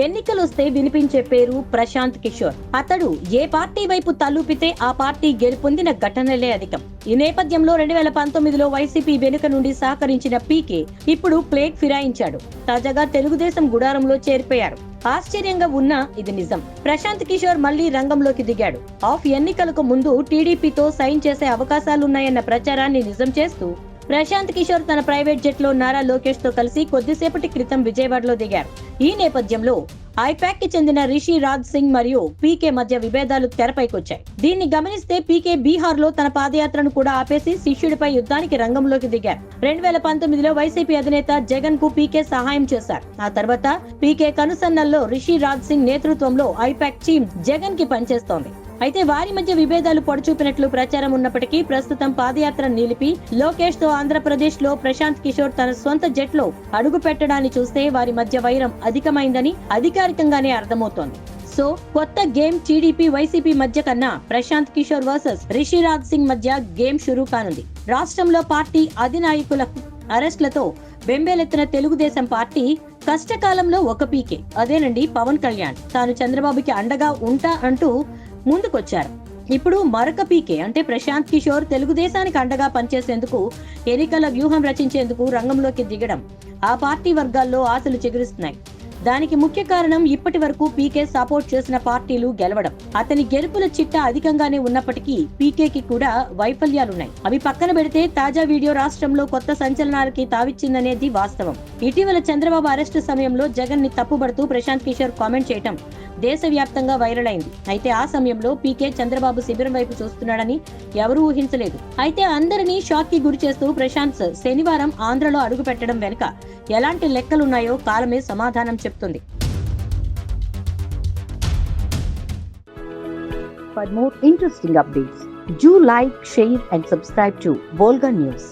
ఎన్నికలొస్తే వినిపించే పేరు ప్రశాంత్ కిషోర్. అతడు ఏ పార్టీ వైపు తలూపితే ఆ పార్టీ గెలుపొందిన ఘటనలే అధికం. ఈ నేపథ్యంలో 2019లో వైసీపీ వెనుక నుండి సహకరించిన పీకే ఇప్పుడు ప్లేగ్ ఫిరాయించాడు. తాజాగా తెలుగుదేశం గుడారంలో చేరిపోయారు. ఆశ్చర్యంగా ఉన్నా ఇది నిజం. ప్రశాంత్ కిషోర్ మళ్లీ రంగంలోకి దిగాడు. ఆఫ్ ఎన్నికలకు ముందు టీడీపీతో సైన్ చేసే అవకాశాలున్నాయన్న ప్రచారాన్ని నిజం చేస్తూ ప్రశాంత్ కిషోర్ తన ప్రైవేట్ జెట్ లో నారా లోకేష్ తో కలిసి కొద్దిసేపటి క్రితం విజయవాడలో దిగారు. ఈ నేపథ్యంలో ఐపాక్ కి చెందిన రిషి రాజ్ సింగ్ మరియు పీకే మధ్య విభేదాలు తెరపైకొచ్చాయి. దీన్ని గమనిస్తే పీకే బీహార్ లో తన పాదయాత్రను కూడా ఆపేసి శిష్యుడిపై యుద్ధానికి రంగంలోకి దిగారు. 2019లో వైసీపీ అధినేత జగన్ కు పీకే సహాయం చేశారు. ఆ తర్వాత పీకే కనుసన్నల్లో రిషి రాజ్ సింగ్ నేతృత్వంలో ఐపాక్ టీం జగన్ కి పనిచేస్తోంది. అయితే వారి మధ్య విభేదాలు పొడచూపినట్లు ప్రచారం ఉన్నప్పటికీ ప్రస్తుతం పాదయాత్ర నిలిపి లోకేష్ తో ఆంధ్రప్రదేశ్ లో ప్రశాంత్ కిషోర్ తన సొంత జెట్ లో అడుగు పెట్టడాన్ని చూస్తే వారి మధ్య వైరం అధికమైందని అధికారికంగానే అర్థమవుతోంది. సో కొత్త గేమ్ టీడీపీ వైసీపీ మధ్య కన్నా ప్రశాంత్ కిషోర్ వర్సెస్ రిషిరాజ్ సింగ్ మధ్య గేమ్ షురూ కానుంది. రాష్ట్రంలో పార్టీ అధినాయకుల అరెస్టులతో బెంబేలెత్తిన తెలుగుదేశం పార్టీ కష్టకాలంలో ఒక పీకే, అదేనండి పవన్ కళ్యాణ్, తాను చంద్రబాబుకి అండగా ఉంటా అంటూ ముందుకొచ్చారు. ఇప్పుడు మరొక పీకే అంటే ప్రశాంత్ కిషోర్ తెలుగుదేశానికి అండగా పనిచేసేందుకు ఎన్నికల వ్యూహం రచించేందుకు రంగంలోకి దిగడం ఆ పార్టీ వర్గాల్లో ఆశలు చెగురిస్తున్నాయి. దానికి ముఖ్య కారణం ఇప్పటి వరకు పీకే సపోర్ట్ చేసిన పార్టీలు గెలవడం. అతని గెలుపుల చిట్టా అధికంగానే ఉన్నప్పటికీ పీకేకి కూడా వైఫల్యాలున్నాయి. అవి పక్కన పెడితే తాజా వీడియో రాష్ట్రంలో కొత్త సంచలనాలకి తావిచ్చిందనేది వాస్తవం. ఇటీవల చంద్రబాబు అరెస్టు సమయంలో జగన్ ని తప్పుబడుతూ ప్రశాంత్ కిషోర్ కామెంట్ చేయటం దేశవ్యాప్తంగా వైరల్ అయింది. అయితే ఆ సమయంలో పీకే చంద్రబాబు శిబిరం వైపు చూస్తున్నాడని ఎవరూ ఊహించలేదు. అయితే అందరినీ షాక్ కి గురి చేస్తూ ప్రశాంత్ శనివారం ఆంధ్రలో అడుగు పెట్టడం వెనుక ఎలాంటి లెక్కలున్నాయో కాలమే సమాధానం చెప్తుంది. For more interesting updates, do like, share and subscribe to Volga News.